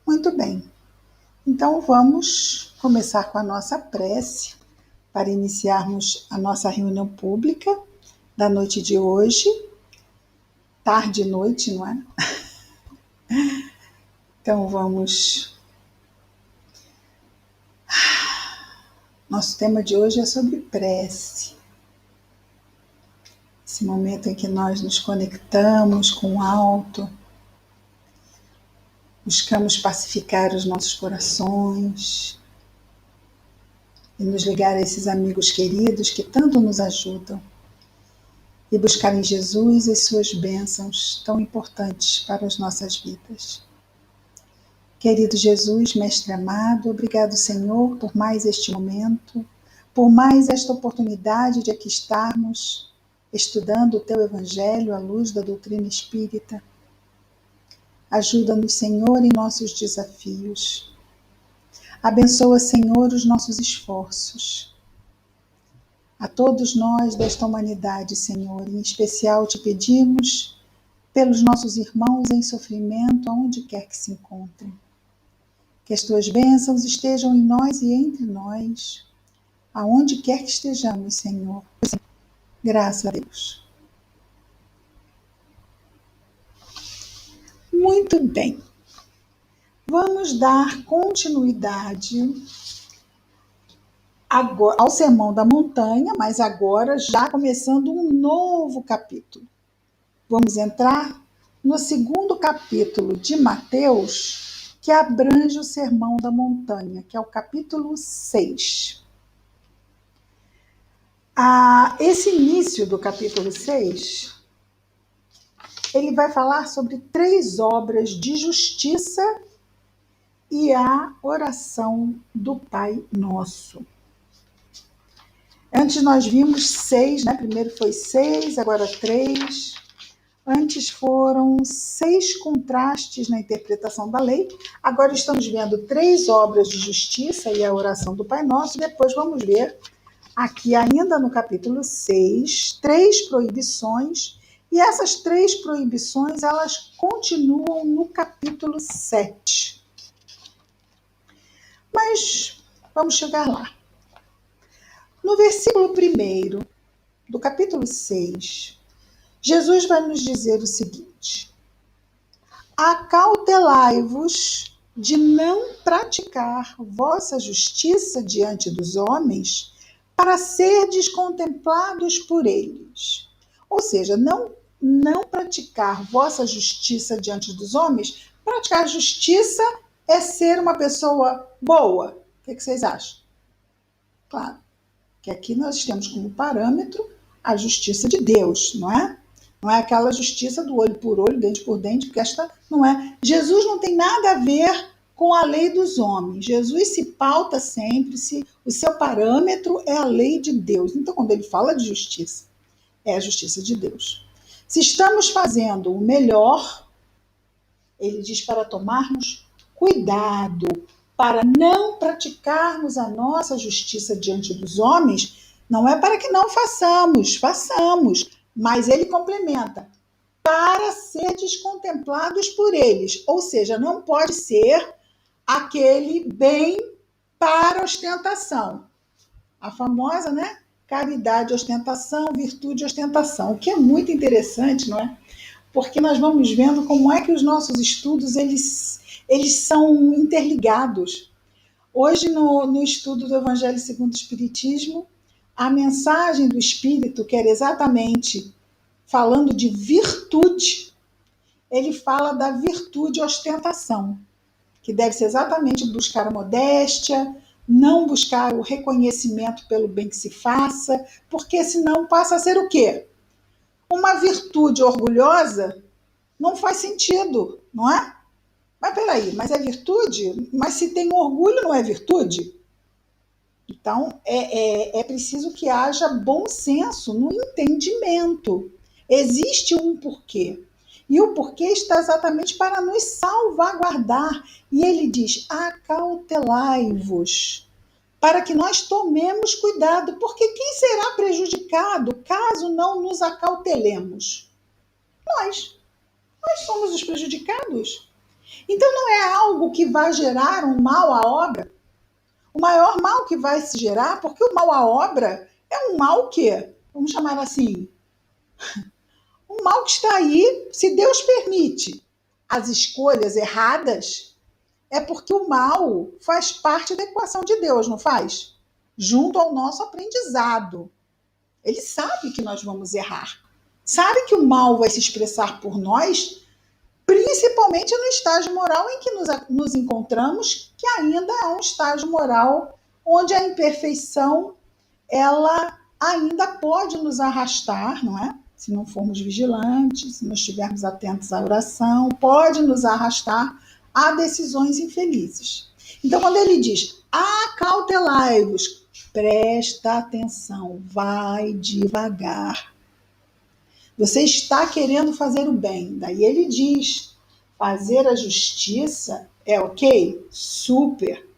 Muito bem. Então vamos começar com a nossa prece para iniciarmos a nossa reunião pública da noite de hoje, tarde e noite, não é? Então vamos. Nosso tema de hoje é sobre prece. Esse momento em que nós nos conectamos com o alto, buscamos pacificar os nossos corações e nos ligar a esses amigos queridos que tanto nos ajudam. E buscar em Jesus as suas bênçãos tão importantes para as nossas vidas. Querido Jesus, Mestre amado, obrigado, Senhor, por mais este momento, por mais esta oportunidade de aqui estarmos estudando o Teu Evangelho à luz da doutrina espírita. Ajuda-nos, Senhor, em nossos desafios. Abençoa, Senhor, os nossos esforços. A todos nós desta humanidade, Senhor, em especial te pedimos pelos nossos irmãos em sofrimento, aonde quer que se encontrem. Que as tuas bênçãos estejam em nós e entre nós, aonde quer que estejamos, Senhor. Graças a Deus. Muito bem. Vamos dar continuidade agora ao Sermão da Montanha, mas agora já começando um novo capítulo. Vamos entrar no segundo capítulo de Mateus, que abrange o Sermão da Montanha, que é o capítulo 6. Esse início do capítulo 6, ele vai falar sobre 3 obras de justiça e a oração do Pai Nosso. Antes nós vimos 6, né? Primeiro foi 6, agora 3. Antes foram 6 contrastes na interpretação da lei. Agora estamos vendo 3 obras de justiça e a oração do Pai Nosso. Depois vamos ver aqui ainda no capítulo 6, 3 proibições. E essas 3 proibições, elas continuam no capítulo 7. Mas vamos chegar lá. No versículo 1 do capítulo 6, Jesus vai nos dizer o seguinte: acautelai-vos de não praticar vossa justiça diante dos homens, para serdes contemplados por eles. Ou seja, não praticar vossa justiça diante dos homens. Praticar justiça é ser uma pessoa boa. O que vocês acham? Claro que aqui nós temos como parâmetro a justiça de Deus, não é? Não é aquela justiça do olho por olho, dente por dente, porque esta não é. Jesus não tem nada a ver com a lei dos homens. Jesus se pauta sempre, o seu parâmetro é a lei de Deus. Então, quando ele fala de justiça, é a justiça de Deus. Se estamos fazendo o melhor, ele diz para tomarmos cuidado, para não praticarmos a nossa justiça diante dos homens. Não é para que não façamos, mas ele complementa, para serdes contemplados por eles. Ou seja, não pode ser aquele bem para ostentação. A famosa, né? Caridade, ostentação, virtude, ostentação. O que é muito interessante, não é? Porque nós vamos vendo como é que os nossos estudos, eles são interligados. Hoje, no estudo do Evangelho segundo o Espiritismo, a mensagem do Espírito, que era exatamente falando de virtude, ele fala da virtude ostentação, que deve ser exatamente buscar a modéstia, não buscar o reconhecimento pelo bem que se faça, porque senão passa a ser o quê? Uma virtude orgulhosa não faz sentido, não é? Mas peraí, mas é virtude? Mas se tem orgulho, não é virtude? Então, é preciso que haja bom senso no entendimento. Existe um porquê. E o porquê está exatamente para nos salvaguardar. E ele diz: acautelai-vos, para que nós tomemos cuidado, porque quem será prejudicado caso não nos acautelemos? Nós somos os prejudicados. Então não é algo que vai gerar um mal à obra. O maior mal que vai se gerar, porque o mal à obra é um mal que, vamos chamar assim, um mal que está aí, se Deus permite as escolhas erradas, é porque o mal faz parte da equação de Deus, não faz? Junto ao nosso aprendizado. Ele sabe que nós vamos errar. Sabe que o mal vai se expressar por nós, principalmente no estágio moral em que nos encontramos, que ainda é um estágio moral onde a imperfeição ela ainda pode nos arrastar, não é? Se não formos vigilantes, se não estivermos atentos à oração, pode nos arrastar a decisões infelizes. Então, quando ele diz, acautelai-vos, presta atenção, vai devagar. Você está querendo fazer o bem. Daí ele diz, fazer a justiça é ok? Super.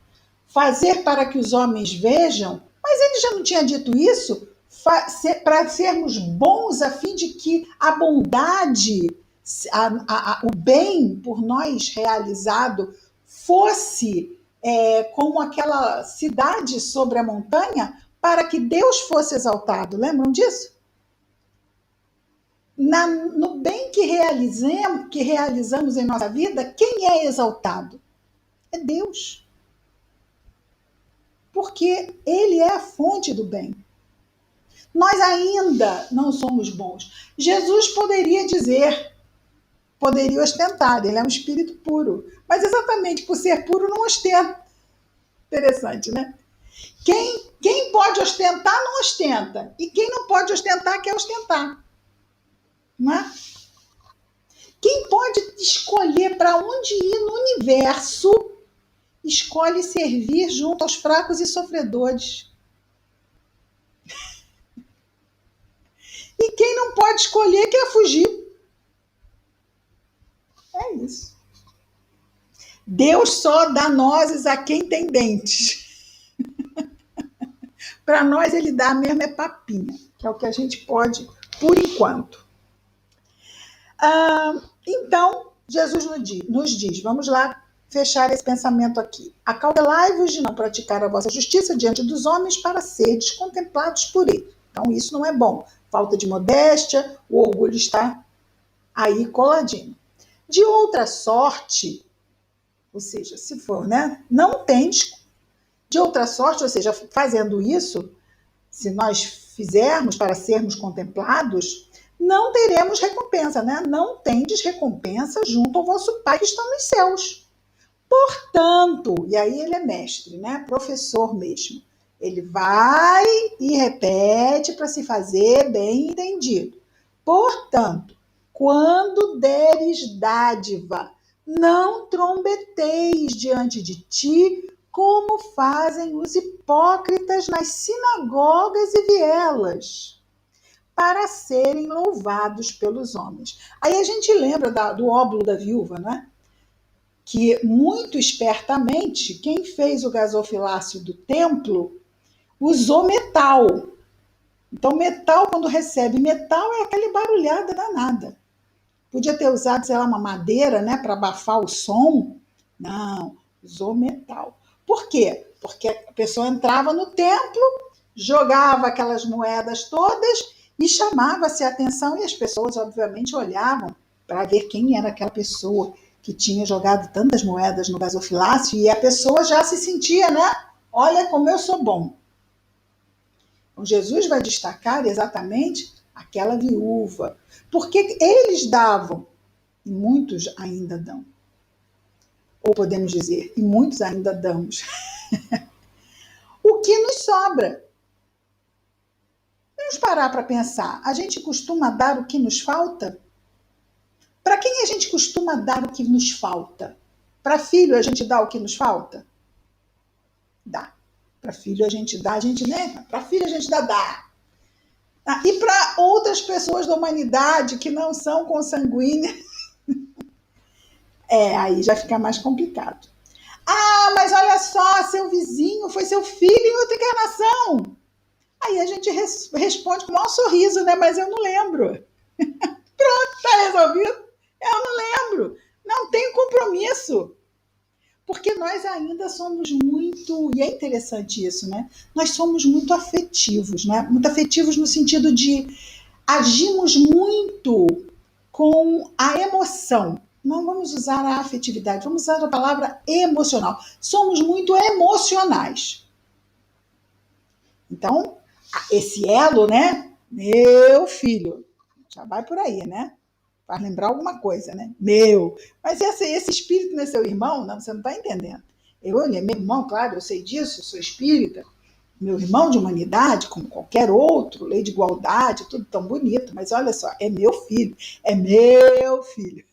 Fazer para que os homens vejam, mas ele já não tinha dito isso? Para sermos bons a fim de que a bondade, o bem por nós realizado fosse como aquela cidade sobre a montanha, para que Deus fosse exaltado. Lembram disso? No bem que realizamos em nossa vida, quem é exaltado? É Deus. Porque Ele é a fonte do bem. Nós ainda não somos bons. Jesus poderia dizer, poderia ostentar, ele é um espírito puro. Mas exatamente por ser puro não ostenta. Interessante, né? Quem pode ostentar, não ostenta. E quem não pode ostentar, quer ostentar. Não é? Quem pode escolher para onde ir no universo, escolhe servir junto aos fracos e sofredores. E quem não pode escolher, quer fugir. É isso. Deus só dá nozes a quem tem dentes. Para nós, ele dá mesmo é papinha, que é o que a gente pode, por enquanto. Então, Jesus nos diz, vamos lá fechar esse pensamento aqui. Acautelai-vos de não praticar a vossa justiça diante dos homens para serdes contemplados por ele. Então, isso não é bom. Falta de modéstia, o orgulho está aí coladinho. De outra sorte, ou seja, se for, né, não tens. De outra sorte, ou seja, fazendo isso, se nós fizermos para sermos contemplados, não teremos recompensa, né? Não tendes recompensa junto ao vosso Pai que está nos céus. Portanto, e aí ele é mestre, né? Professor mesmo. Ele vai e repete para se fazer bem entendido. Portanto, quando deres dádiva, não trombeteis diante de ti, como fazem os hipócritas nas sinagogas e vielas, para serem louvados pelos homens. Aí a gente lembra do óbolo da viúva, né? Que muito espertamente, quem fez o gasofilácio do templo usou metal. Então, metal, quando recebe metal, é aquela barulhada danada. Podia ter usado, sei lá, uma madeira, né, para abafar o som. Não, usou metal. Por quê? Porque a pessoa entrava no templo, jogava aquelas moedas todas e chamava-se a atenção, e as pessoas, obviamente, olhavam para ver quem era aquela pessoa que tinha jogado tantas moedas no gasofilácio, e a pessoa já se sentia, né? Olha como eu sou bom. Então, Jesus vai destacar exatamente aquela viúva, porque eles davam, e muitos ainda dão. Ou podemos dizer, e muitos ainda damos. O que nos sobra? Vamos parar para pensar. A gente costuma dar o que nos falta? Para quem a gente costuma dar o que nos falta? Para filho a gente dá o que nos falta? Dá. Para filho a gente dá, a gente, né? Para filho a gente dá. E para outras pessoas da humanidade que não são consanguíneas, aí já fica mais complicado. Ah, mas olha só, seu vizinho foi seu filho em outra encarnação. Aí a gente responde com o maior sorriso, né? Mas eu não lembro. Pronto, tá resolvido? Eu não lembro. Não tem compromisso. Porque nós ainda somos muito, e é interessante isso, né? Nós somos muito afetivos, né? Muito afetivos no sentido de agimos muito com a emoção. Não vamos usar a afetividade, vamos usar a palavra emocional. Somos muito emocionais. Então, esse elo, né? Meu filho, já vai por aí, né? Faz lembrar alguma coisa, né? Meu. Mas esse espírito não é seu irmão? Não, você não está entendendo. Ele é meu irmão, claro, eu sei disso, eu sou espírita. Meu irmão de humanidade, como qualquer outro, lei de igualdade, tudo tão bonito, mas olha só, é meu filho, é meu filho.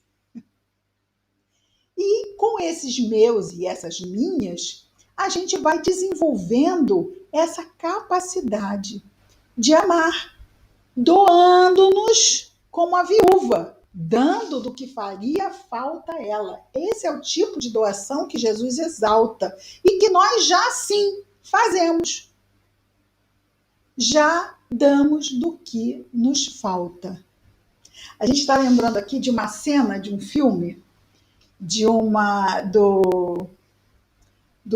E com esses meus e essas minhas, a gente vai desenvolvendo essa capacidade de amar, doando-nos como a viúva, dando do que faria falta a ela. Esse é o tipo de doação que Jesus exalta e que nós já sim fazemos. Já damos do que nos falta. A gente está lembrando aqui de uma cena de um filme, do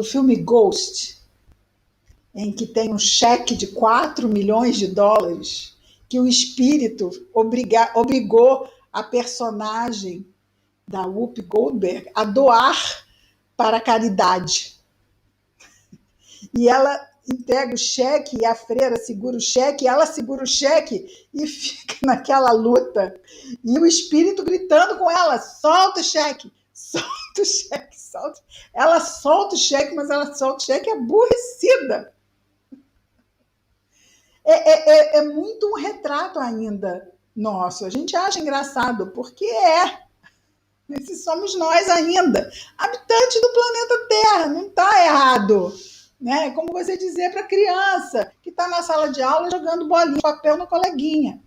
filme Ghost, em que tem um cheque de 4 milhões de dólares que o espírito obrigou a personagem da Whoopi Goldberg a doar para a caridade. E ela entrega o cheque e a freira segura o cheque, e ela segura o cheque e fica naquela luta. E o espírito gritando com ela: solta o cheque, solta o cheque, solta. Ela solta o cheque, mas ela solta o cheque aborrecida. É muito um retrato ainda nosso. A gente acha engraçado, porque esses somos nós ainda, habitantes do planeta Terra, não está errado. Né? É como você dizer para a criança que está na sala de aula jogando bolinha de papel no coleguinha.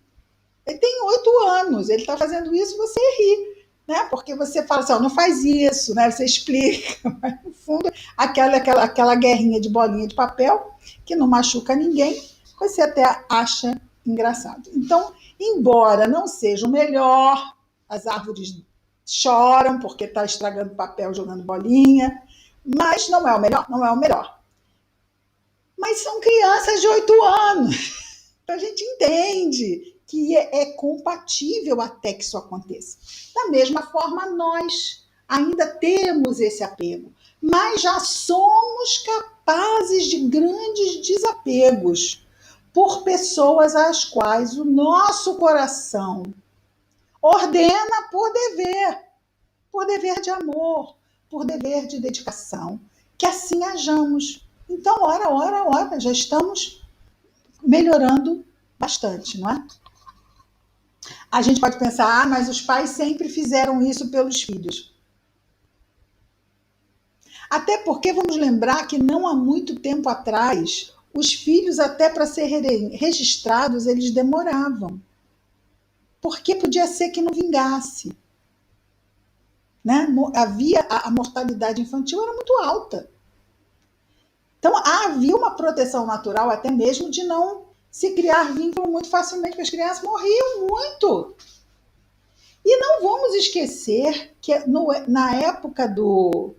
Ele tem 8 anos, ele está fazendo isso, você ri. Né? Porque você fala assim, não faz isso, né? Você explica, mas no fundo, aquela guerrinha de bolinha de papel que não machuca ninguém, você até acha engraçado. Então, embora não seja o melhor, as árvores choram porque está estragando papel jogando bolinha, mas não é o melhor, não é o melhor. Mas são crianças de 8 anos. Então a gente entende que é compatível até que isso aconteça. Da mesma forma, nós ainda temos esse apego, mas já somos capazes de grandes desapegos por pessoas às quais o nosso coração ordena por dever de amor, por dever de dedicação, que assim hajamos. Então, ora, já estamos melhorando bastante, não é? A gente pode pensar, mas os pais sempre fizeram isso pelos filhos. Até porque vamos lembrar que não há muito tempo atrás, os filhos, até para serem registrados, eles demoravam. Porque podia ser que não vingasse. Né? A mortalidade infantil era muito alta. Então havia uma proteção natural até mesmo de não se criar vínculo muito facilmente, porque as crianças morriam muito. E não vamos esquecer que na época do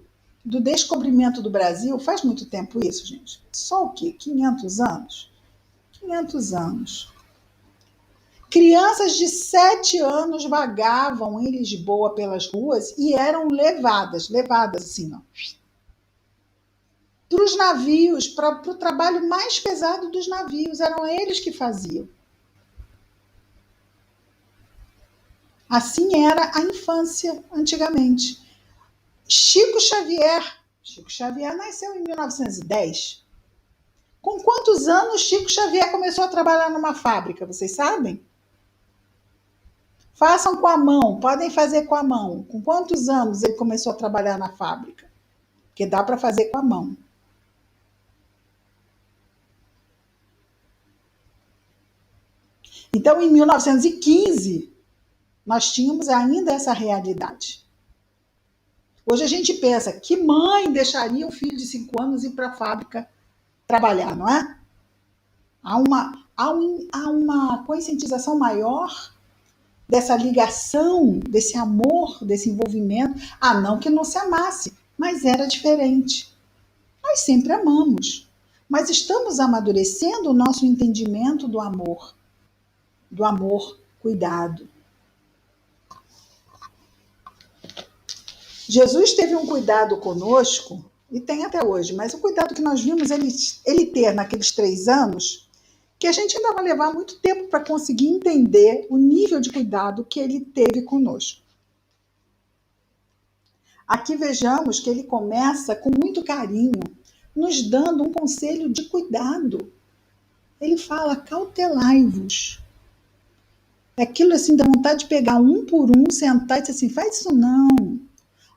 descobrimento do Brasil, faz muito tempo isso, gente, só o quê? 500 anos? 500 anos. Crianças de 7 anos vagavam em Lisboa pelas ruas e eram levadas assim, ó, para os navios, para o trabalho mais pesado dos navios, eram eles que faziam. Assim era a infância antigamente. Chico Xavier nasceu em 1910. Com quantos anos Chico Xavier começou a trabalhar numa fábrica, vocês sabem? Façam com a mão, podem fazer com a mão. Com quantos anos ele começou a trabalhar na fábrica? Porque dá para fazer com a mão. Então, em 1915, nós tínhamos ainda essa realidade. Hoje a gente pensa, que mãe deixaria um filho de 5 anos ir para a fábrica trabalhar, não é? Há uma conscientização maior dessa ligação, desse amor, desse envolvimento. Ah, não que não se amasse, mas era diferente. Nós sempre amamos, mas estamos amadurecendo o nosso entendimento do amor cuidado. Jesus teve um cuidado conosco, e tem até hoje, mas o cuidado que nós vimos ele ter naqueles 3 anos, que a gente ainda vai levar muito tempo para conseguir entender o nível de cuidado que ele teve conosco. Aqui vejamos que ele começa com muito carinho, nos dando um conselho de cuidado. Ele fala, cautelai-vos. É aquilo assim, dá vontade de pegar um por um, sentar e dizer assim, faz isso não.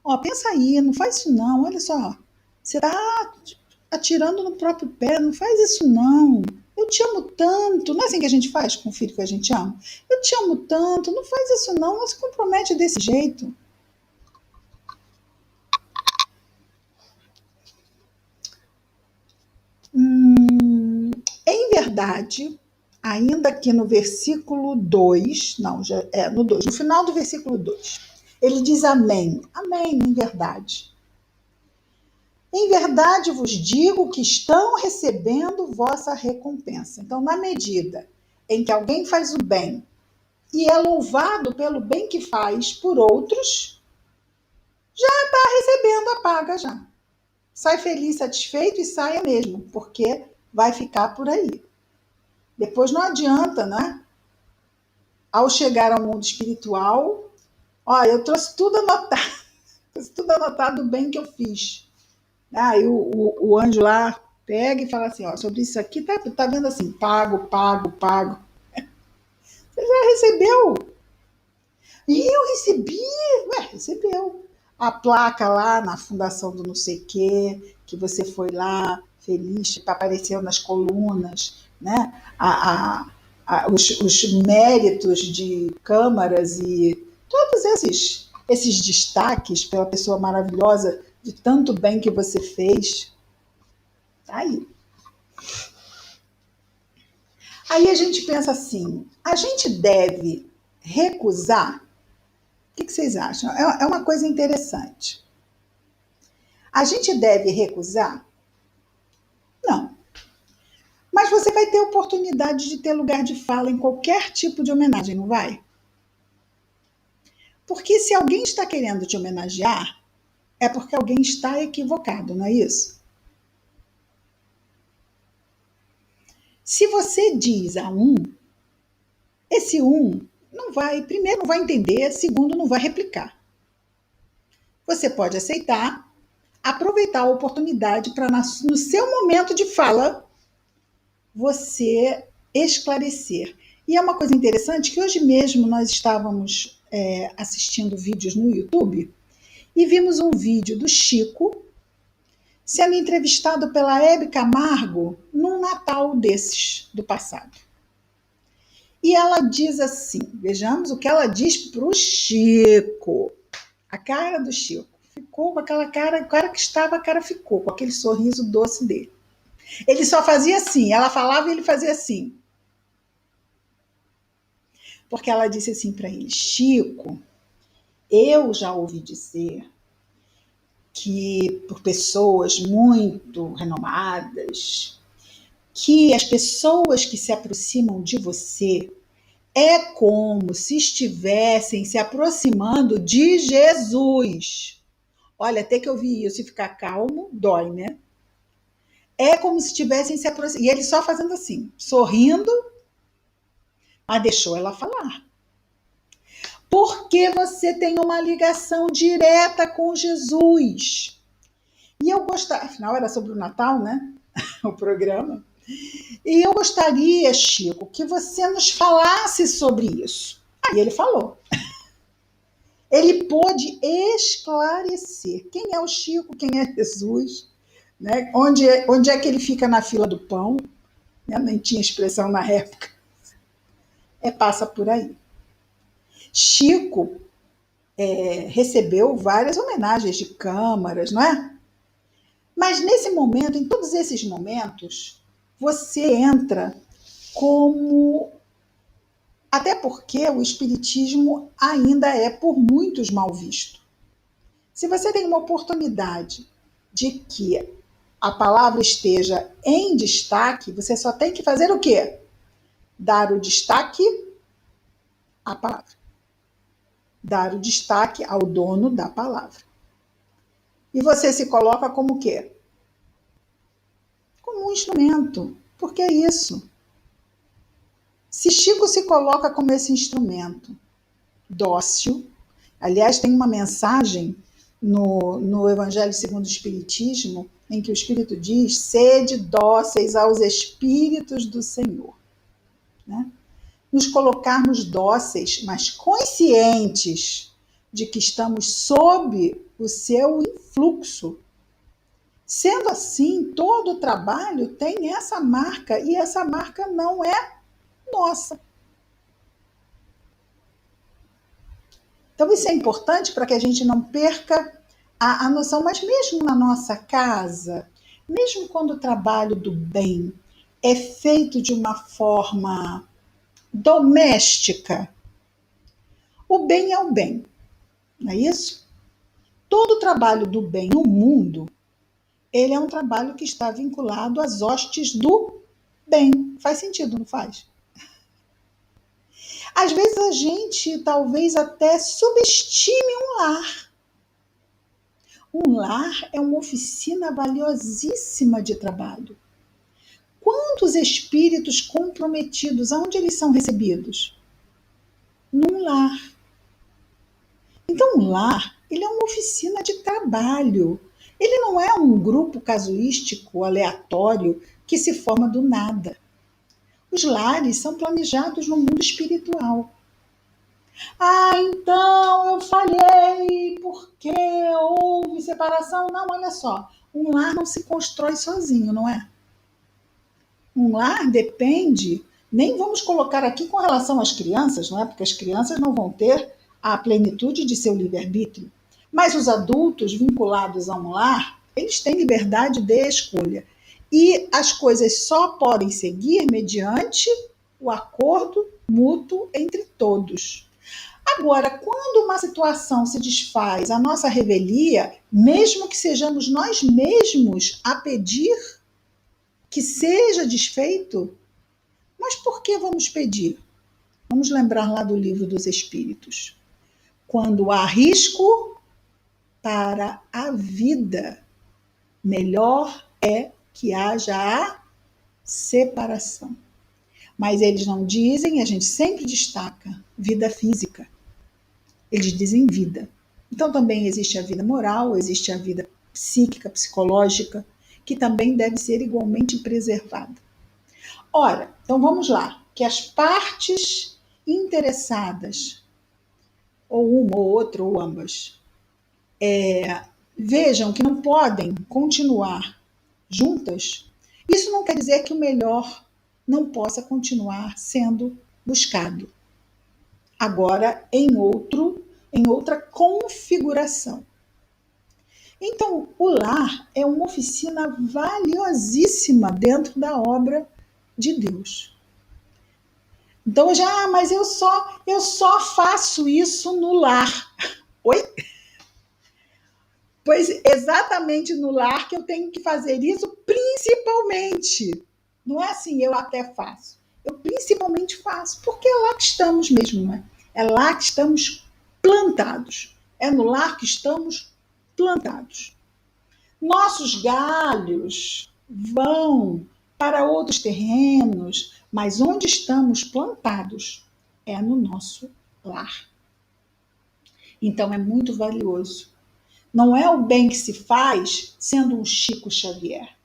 Ó, pensa aí, não faz isso não, olha só. Você está atirando no próprio pé, não faz isso não. Eu te amo tanto. Não é assim que a gente faz com o filho que a gente ama? Eu te amo tanto, não faz isso não, não se compromete desse jeito. Em verdade, ainda que no versículo 2, não, já é no 2, no final do versículo 2, ele diz amém. Amém, em verdade. Em verdade vos digo que estão recebendo vossa recompensa. Então, na medida em que alguém faz o bem e é louvado pelo bem que faz por outros, já está recebendo a paga já. Sai feliz, satisfeito e saia mesmo, porque vai ficar por aí. Depois não adianta, né? Ao chegar ao mundo espiritual, olha, eu trouxe tudo anotado do bem que eu fiz. Aí o anjo lá pega e fala assim, ó, sobre isso aqui, tá vendo assim, pago, pago, pago. Você já recebeu? E eu recebi, recebeu. A placa lá na fundação do não sei quê, que você foi lá, feliz, apareceu nas colunas, né? Os méritos de câmaras e todos esses destaques pela pessoa maravilhosa de tanto bem que você fez. Tá aí. Aí a gente pensa assim, a gente deve recusar? O que vocês acham? É uma coisa interessante. A gente deve recusar? Não. Mas você vai ter oportunidade de ter lugar de fala em qualquer tipo de homenagem, não vai? Porque se alguém está querendo te homenagear, é porque alguém está equivocado, não é isso? Se você diz a um, esse um não vai, primeiro, não vai entender, segundo, não vai replicar. Você pode aceitar, aproveitar a oportunidade para, no seu momento de fala, você esclarecer. E é uma coisa interessante que hoje mesmo nós estávamos assistindo vídeos no YouTube e vimos um vídeo do Chico sendo entrevistado pela Hebe Camargo num Natal desses do passado. E ela diz assim, vejamos o que ela diz para o Chico. A cara do Chico ficou com aquela cara, o cara que estava, a cara ficou com aquele sorriso doce dele. Ele só fazia assim, ela falava e ele fazia assim. Porque ela disse assim para ele, Chico, eu já ouvi dizer que por pessoas muito renomadas, que as pessoas que se aproximam de você é como se estivessem se aproximando de Jesus. Olha, até que eu vi isso e ficar calmo, dói, né? É como se estivessem se aproximando. E ele só fazendo assim, sorrindo, mas deixou ela falar. Porque você tem uma ligação direta com Jesus. E eu gostaria, afinal era sobre o Natal, né? O programa. E eu gostaria, Chico, que você nos falasse sobre isso. Aí ele falou. Ele pôde esclarecer quem é o Chico, quem é Jesus, né? Onde é que ele fica na fila do pão, né? Nem tinha expressão na época. Passa por aí. Chico recebeu várias homenagens de câmaras, não é? Mas nesse momento, em todos esses momentos, você entra como Até porque o espiritismo ainda é por muitos mal visto. Se você tem uma oportunidade de que a palavra esteja em destaque, você só tem que fazer o quê? Dar o destaque à palavra. Dar o destaque ao dono da palavra. E você se coloca como o quê? Como um instrumento. Porque é isso. Se Chico se coloca como esse instrumento dócil, aliás, tem uma mensagem no Evangelho segundo o Espiritismo, em que o Espírito diz: sede dóceis aos Espíritos do Senhor. Né? Nos colocarmos dóceis, mas conscientes de que estamos sob o seu influxo. Sendo assim, todo o trabalho tem essa marca, e essa marca não é nossa. Então, isso é importante para que a gente não perca a noção, mas mesmo na nossa casa, mesmo quando o trabalho do bem é feito de uma forma doméstica, o bem é o bem, não é isso? Todo o trabalho do bem no mundo, ele é um trabalho que está vinculado às hostes do bem. Faz sentido, não faz? Às vezes a gente talvez até subestime um lar. Um lar é uma oficina valiosíssima de trabalho. Quantos espíritos comprometidos, aonde eles são recebidos? Num lar. Então, um lar, ele é uma oficina de trabalho. Ele não é um grupo casuístico, aleatório, que se forma do nada. Os lares são planejados no mundo espiritual. Ah, então eu falhei porque houve separação. Não, olha só. Um lar não se constrói sozinho, não é? Um lar depende, nem vamos colocar aqui com relação às crianças, não é? Porque as crianças não vão ter a plenitude de seu livre-arbítrio. Mas os adultos vinculados a um lar, eles têm liberdade de escolha. E as coisas só podem seguir mediante o acordo mútuo entre todos. Agora, quando uma situação se desfaz, a nossa revelia, mesmo que sejamos nós mesmos a pedir que seja desfeito, mas por que vamos pedir? Vamos lembrar lá do Livro dos Espíritos. Quando há risco para a vida, melhor é que haja a separação. Mas eles não dizem, a gente sempre destaca, vida física. Eles dizem vida. Então também existe a vida moral, existe a vida psíquica, psicológica, que também deve ser igualmente preservada. Ora, então vamos lá, que as partes interessadas, ou uma ou outra ou ambas, vejam que não podem continuar juntas, isso não quer dizer que o melhor não possa continuar sendo buscado. Agora em outra configuração. Então, o lar é uma oficina valiosíssima dentro da obra de Deus. Então, mas eu só faço isso no lar. Oi? Pois exatamente no lar que eu tenho que fazer isso principalmente. Não é assim, eu até faço. Eu principalmente faço, porque é lá que estamos mesmo, não é? É lá que estamos plantados. É no lar que estamos plantados. Nossos galhos vão para outros terrenos, mas onde estamos plantados é no nosso lar. Então é muito valioso. Não é o bem que se faz sendo um Chico Xavier.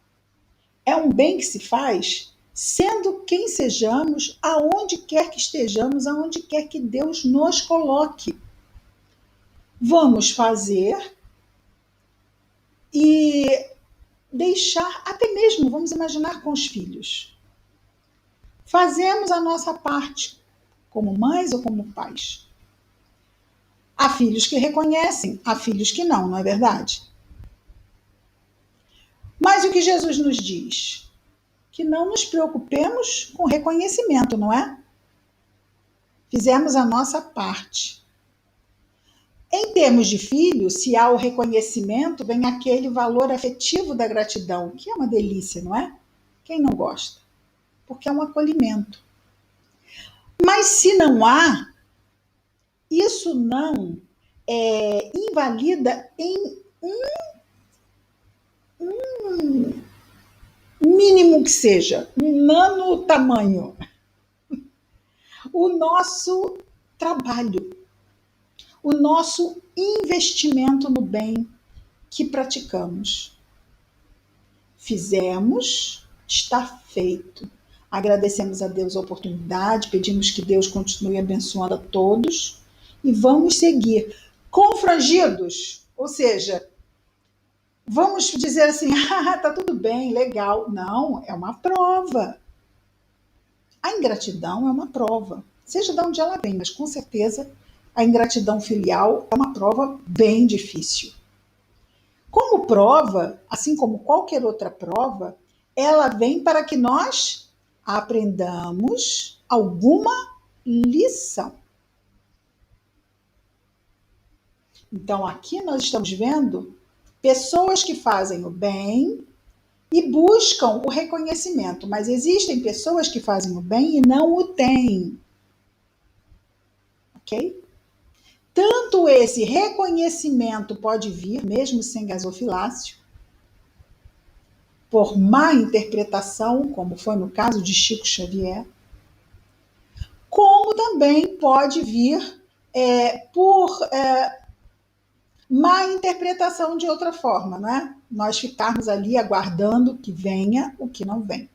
É um bem que se faz sendo quem sejamos, aonde quer que estejamos, aonde quer que Deus nos coloque. Vamos fazer e deixar, até mesmo, vamos imaginar com os filhos. Fazemos a nossa parte, como mães ou como pais. Há filhos que reconhecem, há filhos que não, não é verdade? Mas o que Jesus nos diz? Que não nos preocupemos com reconhecimento, não é? fizemos a nossa parte. Em termos de filho, se há o reconhecimento, vem aquele valor afetivo da gratidão, que é uma delícia, não é? Quem não gosta? Porque é um acolhimento. Mas se não há, isso não invalida em mínimo que seja, um nano tamanho, o nosso trabalho, o nosso investimento no bem que praticamos. Fizemos, está feito. Agradecemos a Deus a oportunidade, pedimos que Deus continue abençoando a todos e vamos seguir confrangidos, ou seja, vamos dizer assim, tá tudo bem, legal. Não, é uma prova. A ingratidão é uma prova, seja de onde ela vem, mas com certeza a ingratidão filial é uma prova bem difícil. Como prova, assim como qualquer outra prova, ela vem para que nós aprendamos alguma lição. Então, aqui nós estamos vendo pessoas que fazem o bem e buscam o reconhecimento, mas existem pessoas que fazem o bem e não o têm. Ok? Tanto esse reconhecimento pode vir, mesmo sem gasofilácio, por má interpretação, como foi no caso de Chico Xavier, como também pode vir por má interpretação de outra forma, né? Nós ficarmos ali aguardando que venha o que não vem.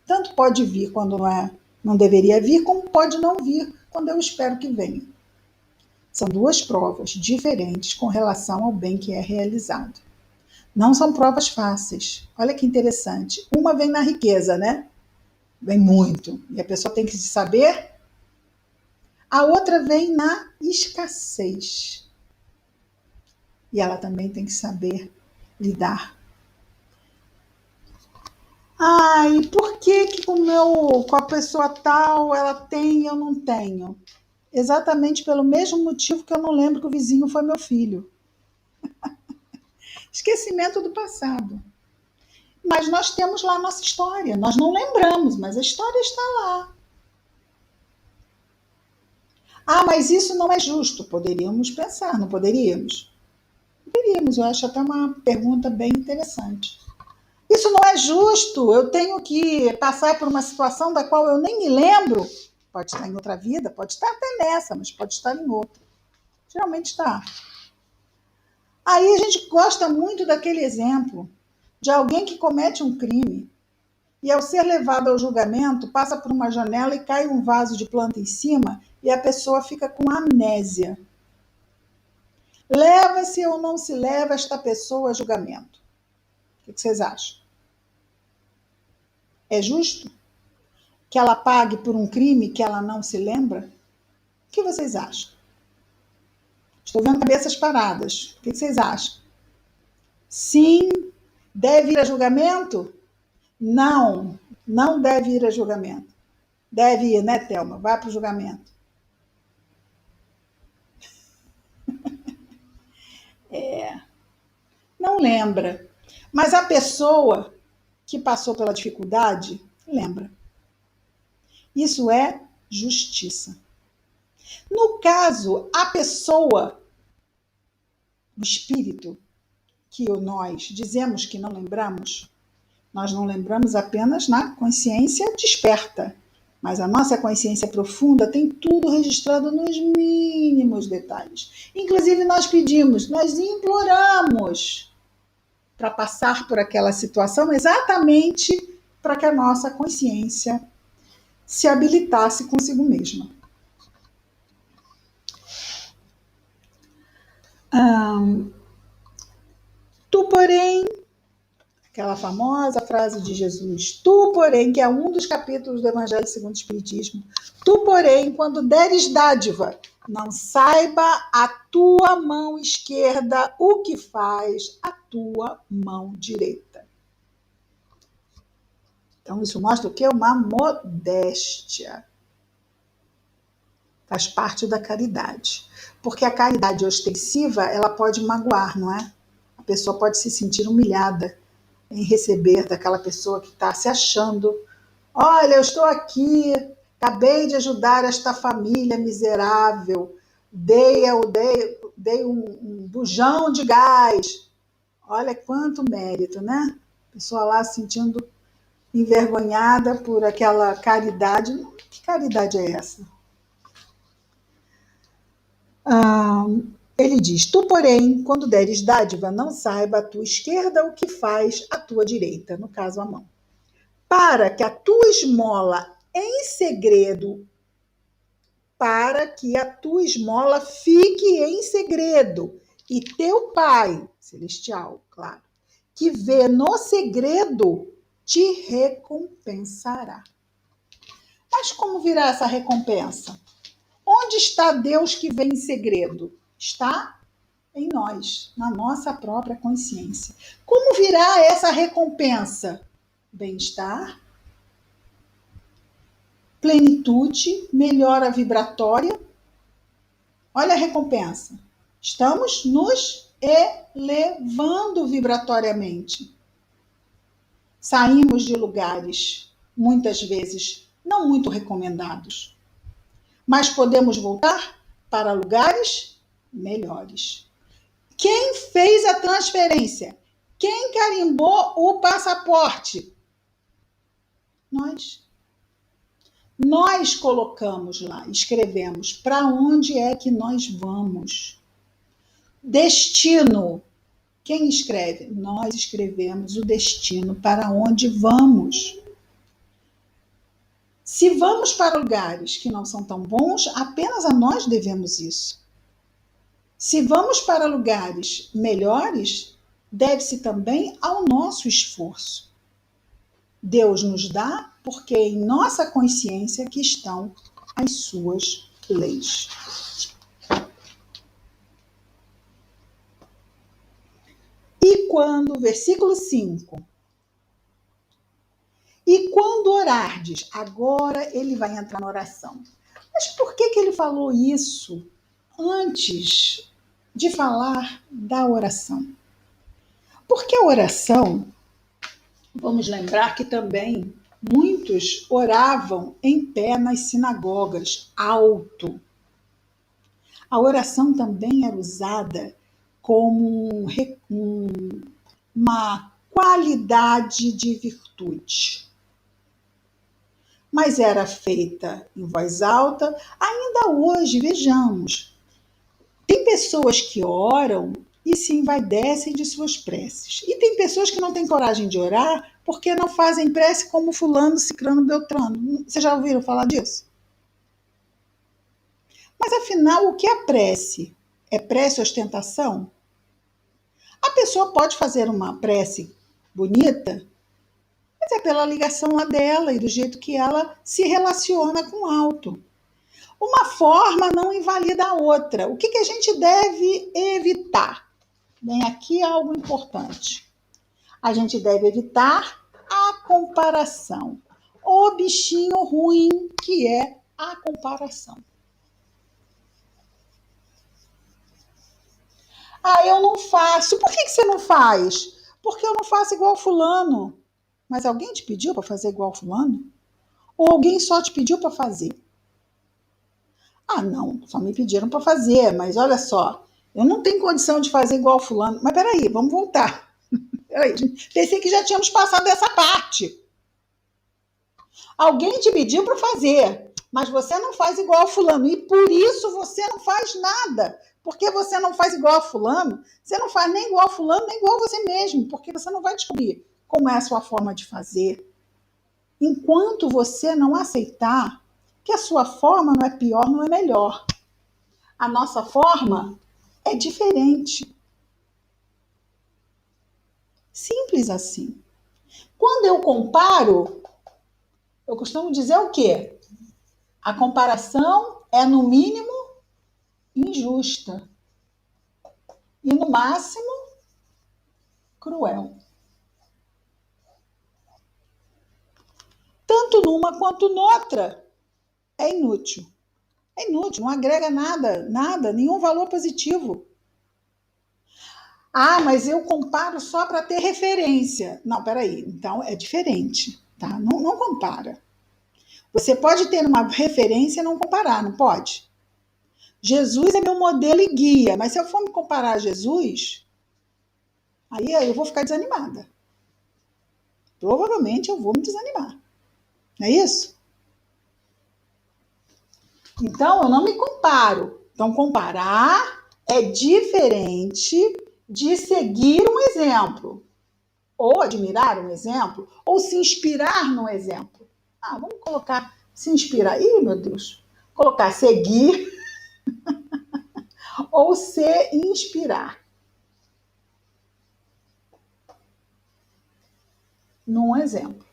Tanto pode vir quando não deveria vir, como pode não vir quando eu espero que venha. São duas provas diferentes com relação ao bem que é realizado. Não são provas fáceis. Olha que interessante. Uma vem na riqueza, né? Vem muito. E a pessoa tem que saber. A outra vem na escassez. E ela também tem que saber lidar. Ai, por que com a pessoa tal ela tem e eu não tenho? Exatamente pelo mesmo motivo que eu não lembro que o vizinho foi meu filho. Esquecimento do passado. Mas nós temos lá a nossa história. Nós não lembramos, mas a história está lá. Ah, mas isso não é justo. Poderíamos pensar, não poderíamos? Poderíamos, eu acho até uma pergunta bem interessante. Isso não é justo. Eu tenho que passar por uma situação da qual eu nem me lembro. Pode estar em outra vida, pode estar até nessa, mas pode estar em outra. Geralmente está. Aí a gente gosta muito daquele exemplo de alguém que comete um crime e, ao ser levado ao julgamento, passa por uma janela e cai um vaso de planta em cima e a pessoa fica com amnésia. Leva-se ou não se leva esta pessoa a julgamento? O que vocês acham? É justo que ela pague por um crime que ela não se lembra? O que vocês acham? Estou vendo cabeças paradas. O que vocês acham? Sim, deve ir a julgamento? Não, não deve ir a julgamento. Deve ir, né, Thelma? Vai para o julgamento. Não lembra. Mas a pessoa que passou pela dificuldade, lembra. Isso é justiça. No caso, a pessoa, o espírito, que nós dizemos que não lembramos, nós não lembramos apenas na consciência desperta, mas a nossa consciência profunda tem tudo registrado nos mínimos detalhes. Inclusive, nós pedimos, nós imploramos para passar por aquela situação exatamente para que a nossa consciência se habilitasse consigo mesma. Tu, porém, aquela famosa frase de Jesus, tu, porém, que é um dos capítulos do Evangelho segundo o Espiritismo, tu, porém, quando deres dádiva, não saiba a tua mão esquerda o que faz a tua mão direita. Então, isso mostra o quê? Uma modéstia. Faz parte da caridade. Porque a caridade ostensiva, ela pode magoar, não é? A pessoa pode se sentir humilhada em receber daquela pessoa que está se achando. Olha, eu estou aqui, acabei de ajudar esta família miserável, dei um bujão de gás. Olha quanto mérito, né? A pessoa lá se sentindo envergonhada por aquela caridade. Que caridade é essa? Ah, ele diz: Tu, porém, quando deres dádiva, não saiba a tua esquerda o que faz a tua direita, no caso a mão, para que a tua esmola em segredo, para que a tua esmola fique em segredo, e teu Pai celestial, claro, que vê no segredo, te recompensará. Mas como virá essa recompensa? Onde está Deus que vê em segredo? Está em nós, na nossa própria consciência. Como virá essa recompensa? Bem-estar, plenitude, melhora vibratória. Olha a recompensa. Estamos nos elevando vibratoriamente. Saímos de lugares, muitas vezes, não muito recomendados, mas podemos voltar para lugares melhores. Quem fez a transferência? Quem carimbou o passaporte? Nós. Nós colocamos lá, escrevemos para onde é que nós vamos. Destino. Quem escreve? Nós escrevemos o destino para onde vamos. Se vamos para lugares que não são tão bons, apenas a nós devemos isso. Se vamos para lugares melhores, deve-se também ao nosso esforço. Deus nos dá porque é em nossa consciência que estão as suas leis. E quando, versículo 5, e quando orardes, agora ele vai entrar na oração. Mas por que ele falou isso antes de falar da oração? Porque a oração, vamos lembrar que também muitos oravam em pé nas sinagogas, alto. A oração também era usada como uma qualidade de virtude. Mas era feita em voz alta. Ainda hoje, vejamos, tem pessoas que oram e se envaidecem de suas preces. E tem pessoas que não têm coragem de orar porque não fazem prece como fulano, ciclano, beltrano. Vocês já ouviram falar disso? Mas afinal, o que é prece? É prece ostentação? A pessoa pode fazer uma prece bonita, mas é pela ligação lá dela e do jeito que ela se relaciona com o alto. Uma forma não invalida a outra. O que a gente deve evitar? Bem, aqui é algo importante. A gente deve evitar a comparação. O bichinho ruim que é a comparação. Ah, eu não faço. Por que você não faz? Porque eu não faço igual fulano. Mas alguém te pediu para fazer igual fulano? Ou alguém só te pediu para fazer? Ah, não, só me pediram para fazer, mas olha só, eu não tenho condição de fazer igual fulano. Mas peraí, vamos voltar. Peraí, pensei que já tínhamos passado dessa parte. Alguém te pediu para fazer, mas você não faz igual a fulano. E por isso você não faz nada. Porque você não faz igual a fulano, você não faz nem igual a fulano, nem igual a você mesmo. Porque você não vai descobrir como é a sua forma de fazer. Enquanto você não aceitar que a sua forma não é pior, não é melhor. A nossa forma é diferente. Simples assim. Quando eu comparo, eu costumo dizer o quê? A comparação é, no mínimo, injusta. E, no máximo, cruel. Tanto numa quanto noutra, é inútil. É inútil, não agrega nada, nada, nenhum valor positivo. Ah, mas eu comparo só para ter referência. Não, peraí, então é diferente, tá? Não, não compara. Você pode ter uma referência e não comparar, não pode? Jesus é meu modelo e guia, mas se eu for me comparar a Jesus, aí eu vou ficar desanimada. Provavelmente eu vou me desanimar. Não é isso? Então, eu não me comparo. Então, comparar é diferente de seguir um exemplo, ou admirar um exemplo, ou se inspirar no exemplo. Ah, vamos colocar se inspirar. Ih, meu Deus. Colocar seguir ou se inspirar num exemplo.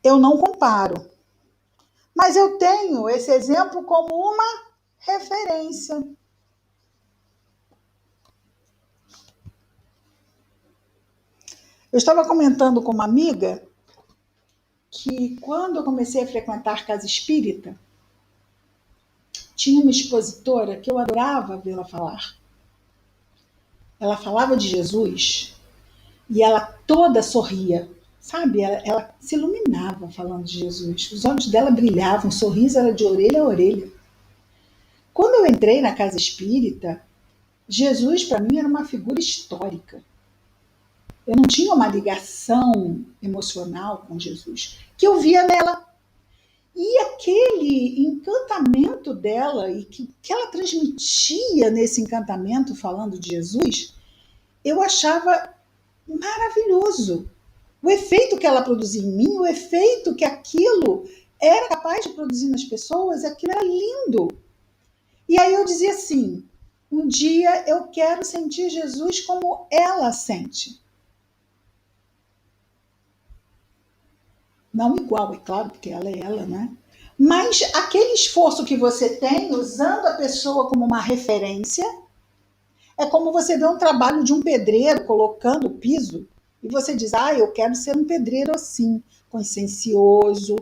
Eu não comparo, mas eu tenho esse exemplo como uma referência. Eu estava comentando com uma amiga que quando eu comecei a frequentar casa espírita, tinha uma expositora que eu adorava vê-la falar. Ela falava de Jesus e ela toda sorria, sabe? Ela se iluminava falando de Jesus. Os olhos dela brilhavam, o sorriso era de orelha a orelha. Quando eu entrei na casa espírita, Jesus para mim era uma figura histórica. Eu não tinha uma ligação emocional com Jesus, que eu via nela. E aquele encantamento dela, e que ela transmitia nesse encantamento falando de Jesus, eu achava maravilhoso. O efeito que ela produzia em mim, o efeito que aquilo era capaz de produzir nas pessoas, aquilo era lindo. E aí eu dizia assim: um dia eu quero sentir Jesus como ela sente. Não igual, é claro, porque ela é ela, né? Mas aquele esforço que você tem usando a pessoa como uma referência, é como você vê um trabalho de um pedreiro colocando o piso e você diz: ah, eu quero ser um pedreiro assim, consciencioso,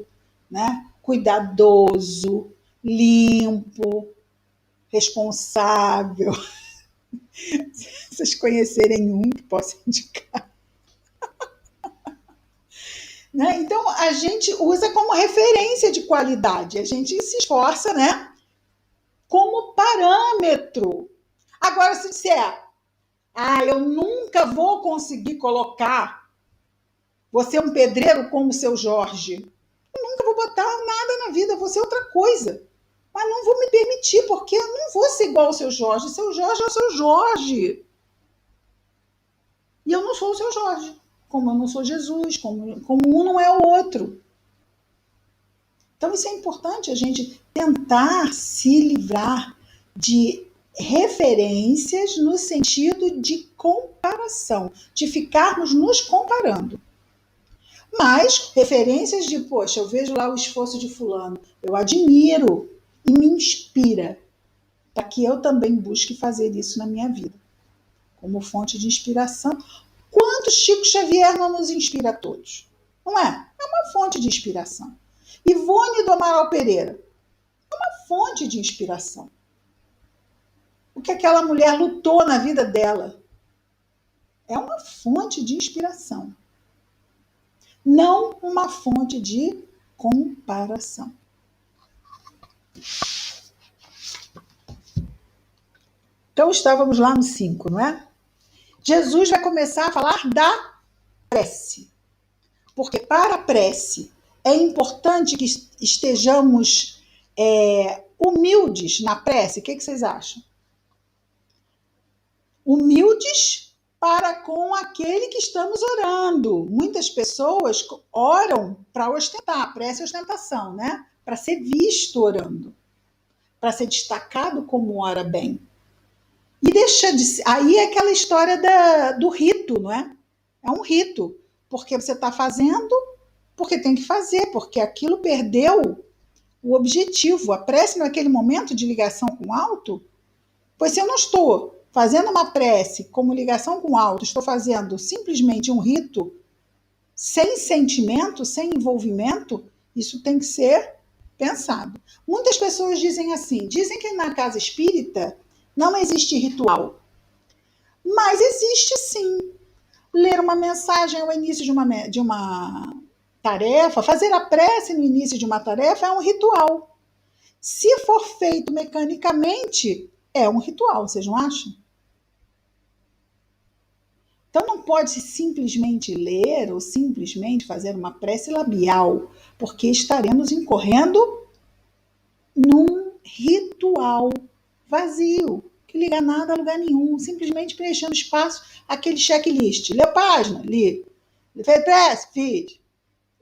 né? Cuidadoso, limpo, responsável. Se vocês conhecerem um que possa indicar. Né? Então, a gente usa como referência de qualidade, a gente se esforça, né? Como parâmetro. Agora, se disser, ah, eu nunca vou conseguir colocar você um pedreiro como o seu Jorge. Eu nunca vou botar nada na vida, vou ser outra coisa. Mas não vou me permitir, porque eu não vou ser igual ao seu Jorge. Seu Jorge é o seu Jorge. E eu não sou o seu Jorge. Como eu não sou Jesus, como um não é o outro. Então, isso é importante, a gente tentar se livrar de referências no sentido de comparação, de ficarmos nos comparando. Mas referências de, poxa, eu vejo lá o esforço de fulano, eu admiro e me inspira para que eu também busque fazer isso na minha vida, como fonte de inspiração. Quanto Chico Xavier não nos inspira a todos? Não é? É uma fonte de inspiração. Ivone do Amaral Pereira, uma fonte de inspiração. O que aquela mulher lutou na vida dela é uma fonte de inspiração. Não uma fonte de comparação. Então estávamos lá no 5, não é? Jesus vai começar a falar da prece. Porque para a prece é importante que estejamos humildes na prece. O que vocês acham? Humildes para com aquele que estamos orando. Muitas pessoas oram para ostentar, prece é ostentação, né? Para ser visto orando, para ser destacado como ora bem. E deixa de ser. Aí é aquela história do rito, não é? É um rito, porque você está fazendo, porque tem que fazer, porque aquilo perdeu o objetivo. A prece naquele momento de ligação com o alto, pois se eu não estou fazendo uma prece como ligação com o alto, estou fazendo simplesmente um rito sem sentimento, sem envolvimento, isso tem que ser pensado. Muitas pessoas dizem assim, dizem que na casa espírita não existe ritual, mas existe sim. Ler uma mensagem ao início de uma tarefa, fazer a prece no início de uma tarefa é um ritual. Se for feito mecanicamente, é um ritual, vocês não acham? Então não pode simplesmente ler ou simplesmente fazer uma prece labial, porque estaremos incorrendo num ritual vazio, que liga nada a lugar nenhum, simplesmente preenchendo espaço, aquele checklist. Lê a página? Li. Fez prece? Fiz.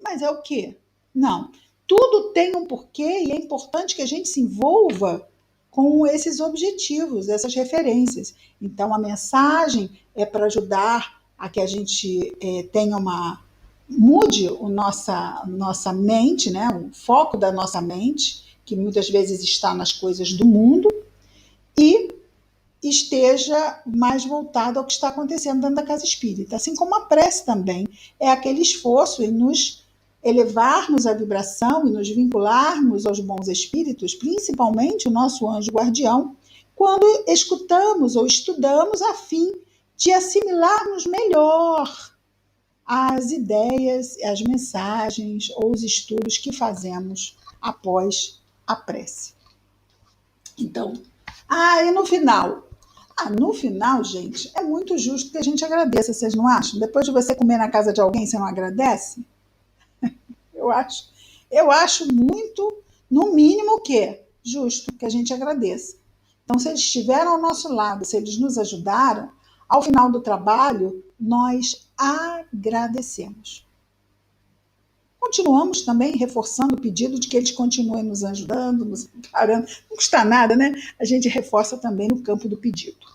Mas é o quê? Não. Tudo tem um porquê e é importante que a gente se envolva com esses objetivos, essas referências. Então, a mensagem é para ajudar a que a gente tenha uma. Mude nossa mente, né? O foco da nossa mente, que muitas vezes está nas coisas do mundo, e esteja mais voltado ao que está acontecendo dentro da casa espírita. Assim como a prece também é aquele esforço em nos elevarmos a vibração e nos vincularmos aos bons espíritos, principalmente o nosso anjo guardião, quando escutamos ou estudamos a fim de assimilarmos melhor as ideias, as mensagens ou os estudos que fazemos após a prece. Então, e no final? No final, gente, é muito justo que a gente agradeça, vocês não acham? Depois de você comer na casa de alguém, você não agradece? Eu acho. Eu acho muito, no mínimo, o quê? Justo que a gente agradeça. Então, se eles estiveram ao nosso lado, se eles nos ajudaram, ao final do trabalho, nós agradecemos. Continuamos também reforçando o pedido de que eles continuem nos ajudando, nos amparando. Não custa nada, né? A gente reforça também no campo do pedido.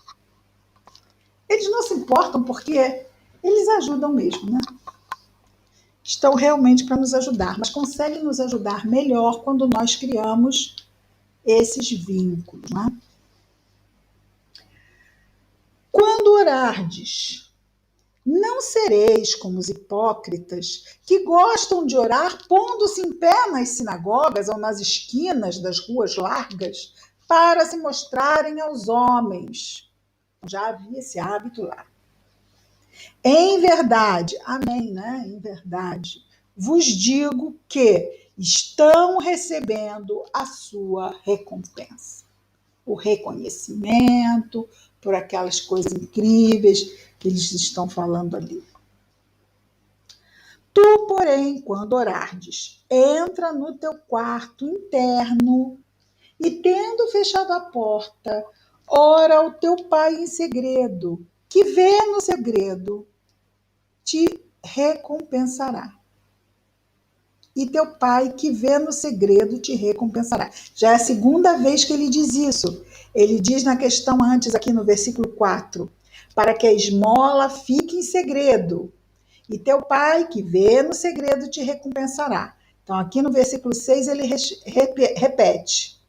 Eles não se importam porque eles ajudam mesmo, né? Estão realmente para nos ajudar, mas conseguem nos ajudar melhor quando nós criamos esses vínculos, né? Quando orardes, não sereis como os hipócritas que gostam de orar pondo-se em pé nas sinagogas ou nas esquinas das ruas largas para se mostrarem aos homens. Já havia esse hábito lá. Em verdade, amém, né? Em verdade, vos digo que estão recebendo a sua recompensa. O reconhecimento por aquelas coisas incríveis que eles estão falando ali. Tu, porém, quando orardes, entra no teu quarto interno e, tendo fechado a porta, ora ao teu pai em segredo, que vê no segredo, te recompensará. E teu pai que vê no segredo te recompensará. Já é a segunda vez que ele diz isso. Ele diz na questão antes, aqui no versículo 4, para que a esmola fique em segredo. E teu pai que vê no segredo te recompensará. Então, aqui no versículo 6, ele repete.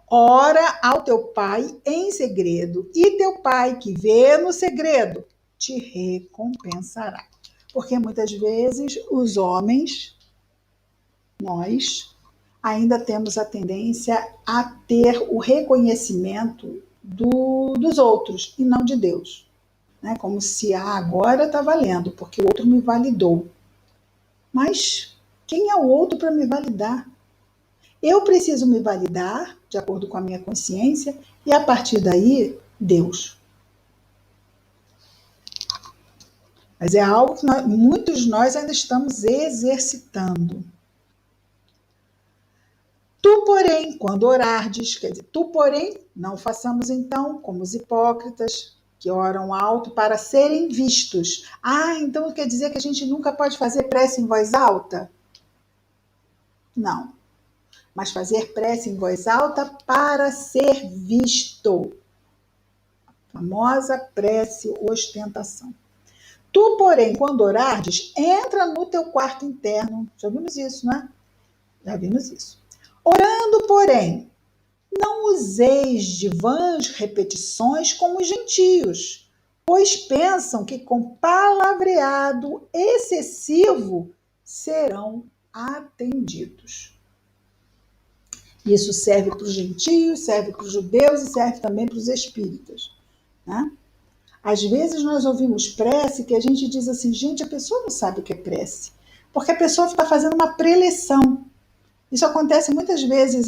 Ora ao teu pai em segredo, e teu pai que vê no segredo te recompensará. Porque muitas vezes os homens, nós, ainda temos a tendência a ter o reconhecimento dos outros e não de Deus. Né? Como se agora está valendo, porque o outro me validou. Mas quem é o outro para me validar? Eu preciso me validar, de acordo com a minha consciência, e a partir daí, Deus. Mas é algo que muitos de nós ainda estamos exercitando. Tu, porém, quando orardes, quer dizer, tu, porém, não façamos então como os hipócritas, que oram alto para serem vistos. Então quer dizer que a gente nunca pode fazer prece em voz alta? Não. Mas fazer prece em voz alta para ser visto. A famosa prece ostentação. Tu, porém, quando orardes, entra no teu quarto interno. Já vimos isso, né? Já vimos isso. Orando, porém, não useis de vãs repetições como os gentios, pois pensam que com palavreado excessivo serão atendidos. Isso serve para os gentios, serve para os judeus e serve também para os espíritas, né? Às vezes nós ouvimos prece que a gente diz assim, gente, a pessoa não sabe o que é prece, porque a pessoa está fazendo uma preleção. Isso acontece muitas vezes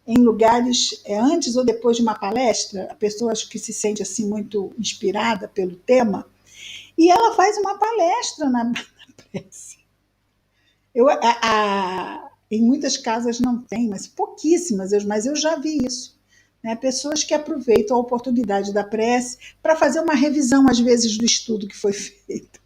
em lugares antes ou depois de uma palestra, a pessoa acho que se sente assim muito inspirada pelo tema, e ela faz uma palestra na prece. Em muitas casas não tem, mas pouquíssimas, mas eu já vi isso. Né? Pessoas que aproveitam a oportunidade da prece para fazer uma revisão, às vezes, do estudo que foi feito.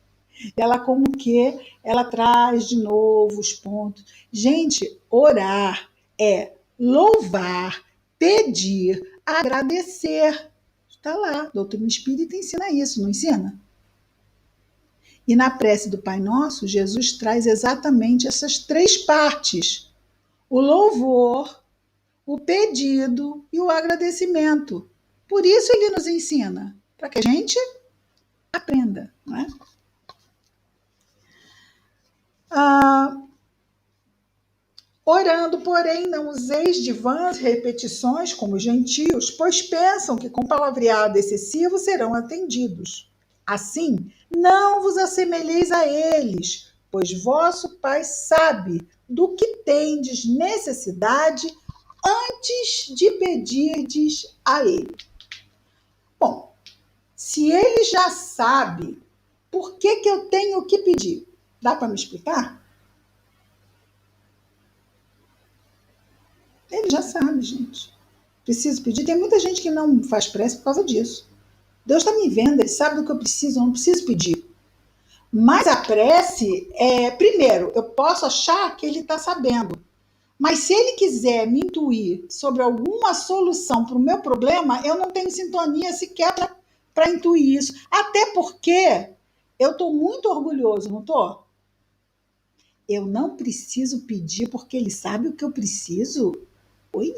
Ela como que ela traz de novo os pontos. Gente, orar é louvar, pedir, agradecer. Está lá, a doutrina espírita ensina isso, não ensina? E na prece do Pai Nosso, Jesus traz exatamente essas três partes: o louvor, o pedido e o agradecimento. Por isso ele nos ensina, para que a gente aprenda, não é? Orando, porém, não useis de vãs repetições como gentios, pois pensam que com palavreado excessivo serão atendidos. Assim, não vos assemelheis a eles, pois vosso Pai sabe do que tendes necessidade antes de pedirdes a Ele. Bom, se Ele já sabe, por que eu tenho que pedir? Dá para me explicar? Ele já sabe, gente. Preciso pedir. Tem muita gente que não faz prece por causa disso. Deus está me vendo, Ele sabe do que eu preciso, eu não preciso pedir. Mas a prece, primeiro, eu posso achar que Ele está sabendo. Mas se Ele quiser me intuir sobre alguma solução para o meu problema, eu não tenho sintonia sequer para intuir isso. Até porque eu estou muito orgulhoso, não estou? Eu não preciso pedir porque Ele sabe o que eu preciso? Oi?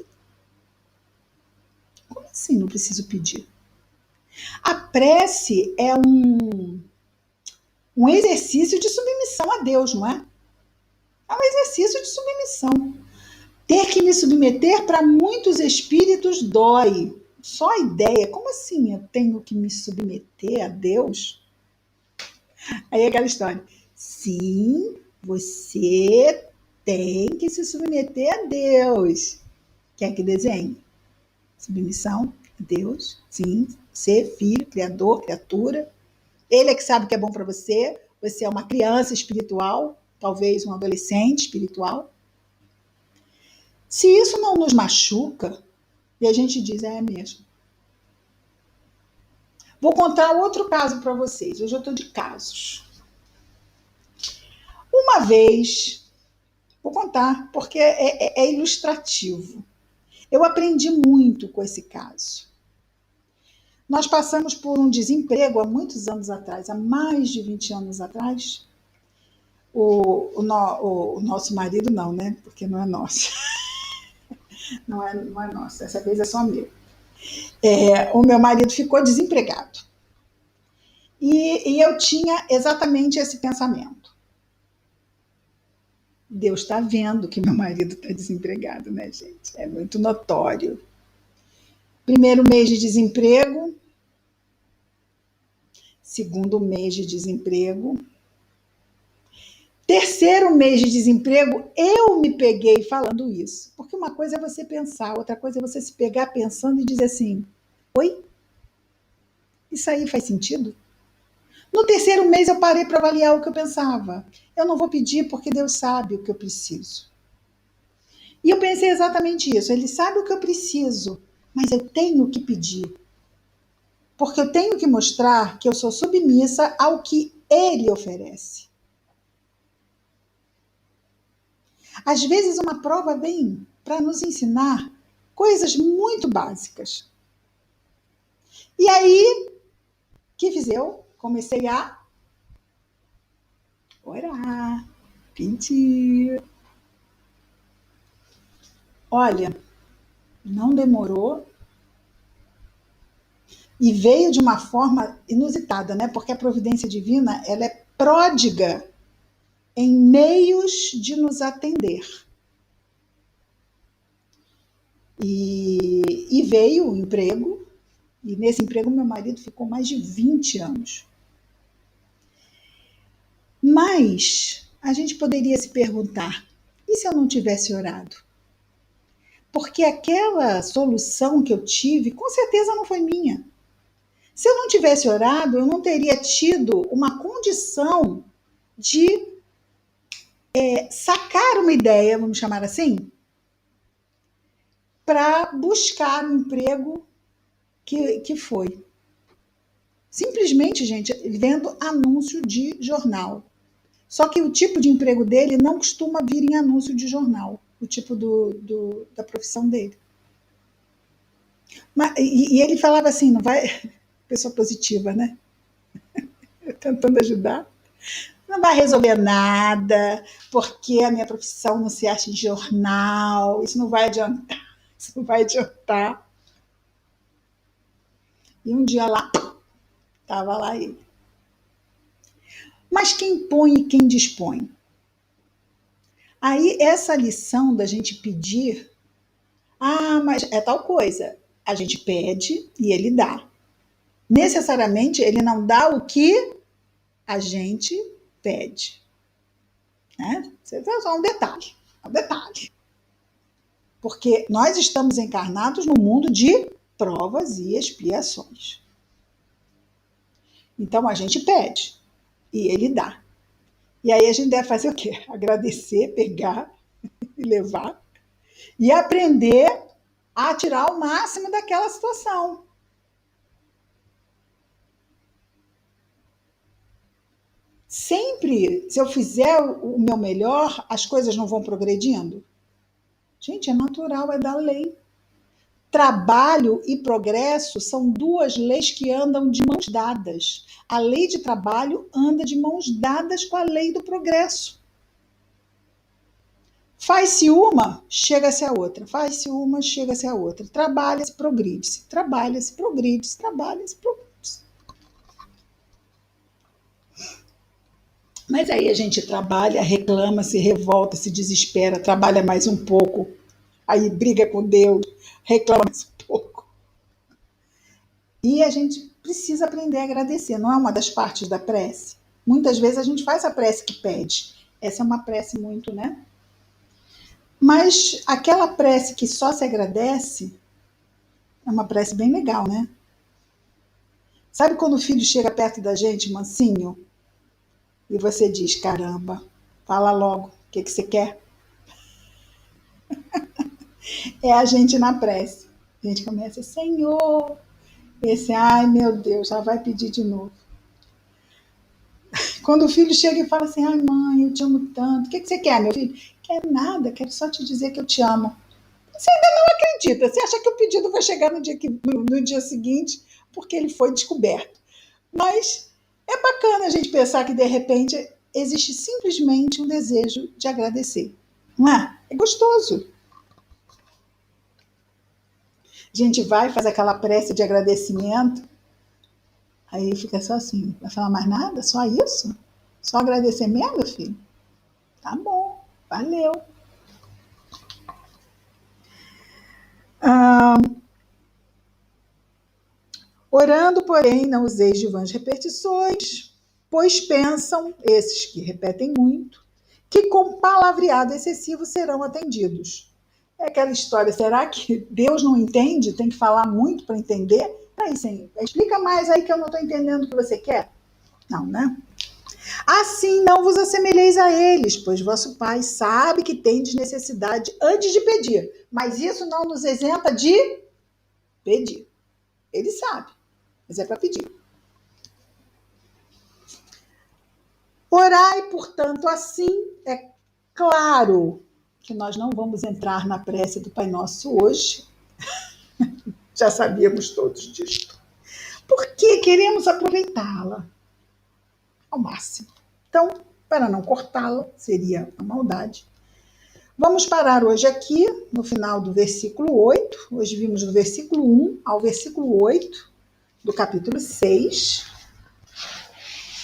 Como assim não preciso pedir? A prece é um exercício de submissão a Deus, não é? É um exercício de submissão. Ter que me submeter para muitos espíritos dói. Só a ideia, como assim eu tenho que me submeter a Deus? Aí é aquela história. Sim, você tem que se submeter a Deus. Quer que desenhe? Submissão a Deus, sim. Ser filho, criador, criatura. Ele é que sabe o que é bom para você. Você é uma criança espiritual, talvez um adolescente espiritual. Se isso não nos machuca, e a gente diz, é mesmo. Vou contar outro caso para vocês. Hoje eu estou de casos. Uma vez, vou contar, porque é ilustrativo. Eu aprendi muito com esse caso. Nós passamos por um desemprego há muitos anos atrás, há mais de 20 anos atrás. O nosso marido não, né? Porque não é nosso. Não é nosso, dessa vez é só meu. O meu marido ficou desempregado. E eu tinha exatamente esse pensamento. Deus está vendo que meu marido está desempregado, né, gente? É muito notório. Primeiro mês de desemprego, segundo mês de desemprego, terceiro mês de desemprego, eu me peguei falando isso. Porque uma coisa é você pensar, outra coisa é você se pegar pensando e dizer assim: oi? Isso aí faz sentido? No terceiro mês eu parei para avaliar o que eu pensava. Eu não vou pedir porque Deus sabe o que eu preciso. E eu pensei exatamente isso. Ele sabe o que eu preciso, mas eu tenho que pedir. Porque eu tenho que mostrar que eu sou submissa ao que Ele oferece. Às vezes uma prova vem para nos ensinar coisas muito básicas. E aí, o que fiz eu? Comecei a orar, pedir. Olha, não demorou e veio de uma forma inusitada, né? Porque a providência divina, ela é pródiga em meios de nos atender. E veio o emprego, e nesse emprego meu marido ficou mais de 20 anos. Mas a gente poderia se perguntar, e se eu não tivesse orado? Porque aquela solução que eu tive, com certeza não foi minha. Se eu não tivesse orado, eu não teria tido uma condição de sacar uma ideia, vamos chamar assim, para buscar o emprego que foi. Simplesmente, gente, vendo anúncio de jornal. Só que o tipo de emprego dele não costuma vir em anúncio de jornal, o tipo da profissão dele. E ele falava assim, não vai. Pessoa positiva, né? Tentando ajudar. Não vai resolver nada, porque a minha profissão não se acha em jornal, isso não vai adiantar, isso não vai adiantar. E um dia lá, estava lá ele. Mas quem põe e quem dispõe? Aí essa lição da gente pedir, mas é tal coisa. A gente pede e ele dá. Necessariamente ele não dá o que a gente pede. Né? Você vê só um detalhe. Um detalhe. Porque nós estamos encarnados no mundo de provas e expiações. Então a gente pede e ele dá. E aí a gente deve fazer o quê? Agradecer, pegar e levar e aprender a tirar o máximo daquela situação. Sempre, se eu fizer o meu melhor, as coisas não vão progredindo? Gente, é natural, é da lei. Trabalho e progresso são duas leis que andam de mãos dadas. A lei de trabalho anda de mãos dadas com a lei do progresso. Faz-se uma, chega-se a outra. Faz-se uma, chega-se a outra. Trabalha-se, progride-se. Trabalha-se, progride-se. Trabalha-se, progride-se. Mas aí a gente trabalha, reclama, se revolta, se desespera, trabalha mais um pouco, aí briga com Deus, reclama mais um pouco. E a gente precisa aprender a agradecer, não é uma das partes da prece? Muitas vezes a gente faz a prece que pede. Essa é uma prece muito, né? Mas aquela prece que só se agradece é uma prece bem legal, né? Sabe quando o filho chega perto da gente, mansinho, e você diz, caramba, fala logo, o que você quer? É a gente na prece. A gente começa, Senhor, esse, ai meu Deus, já vai pedir de novo. Quando o filho chega e fala assim, ai mãe, eu te amo tanto, o que você quer, meu filho? Quero nada, quero só te dizer que eu te amo. Você ainda não acredita, você acha que o pedido vai chegar no dia seguinte, porque ele foi descoberto. Mas é bacana a gente pensar que, de repente, existe simplesmente um desejo de agradecer. Não é? É gostoso. A gente vai, faz aquela prece de agradecimento, aí fica só assim, não vai falar mais nada? Só isso? Só agradecer mesmo, meu filho? Tá bom, valeu. Orando, porém, não useis de vãs repetições, pois pensam, esses que repetem muito, que com palavreado excessivo serão atendidos. É aquela história, será que Deus não entende? Tem que falar muito para entender? Aí, Senhor, explica mais aí que eu não estou entendendo o que você quer. Não, né? Assim não vos assemelheis a eles, pois vosso Pai sabe que tendes necessidade antes de pedir. Mas isso não nos isenta de pedir. Ele sabe, mas é para pedir. Orai, portanto, assim, é claro que nós não vamos entrar na prece do Pai Nosso hoje. Já sabíamos todos disso. Porque queremos aproveitá-la ao máximo. Então, para não cortá-la, seria a maldade. Vamos parar hoje aqui, no final do versículo 8. Hoje vimos do versículo 1 ao versículo 8 do capítulo 6.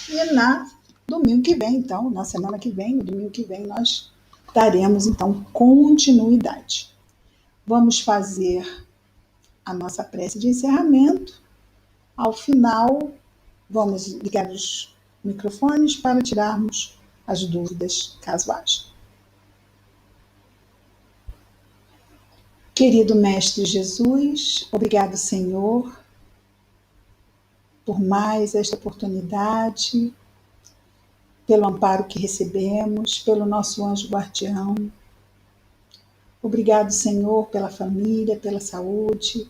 E na domingo que vem, então, na semana que vem, no domingo que vem, nós daremos, então, continuidade. vamos fazer a nossa prece de encerramento. Ao final, vamos ligar os microfones para tirarmos as dúvidas, caso haja. Querido Mestre Jesus, obrigado, Senhor, por mais esta oportunidade, pelo amparo que recebemos, pelo nosso anjo guardião. Obrigado, Senhor, pela família, pela saúde,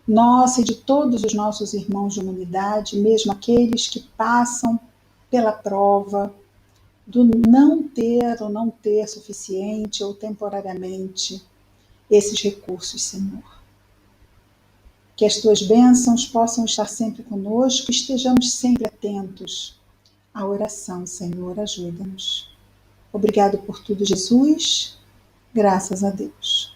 nossa e de todos os nossos irmãos de humanidade, mesmo aqueles que passam pela prova do não ter ou não ter suficiente ou temporariamente esses recursos, Senhor. Que as tuas bênçãos possam estar sempre conosco, estejamos sempre atentos à oração, Senhor, ajuda-nos. Obrigado por tudo, Jesus. Graças a Deus.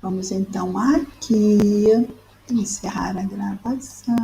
Vamos então aqui encerrar a gravação.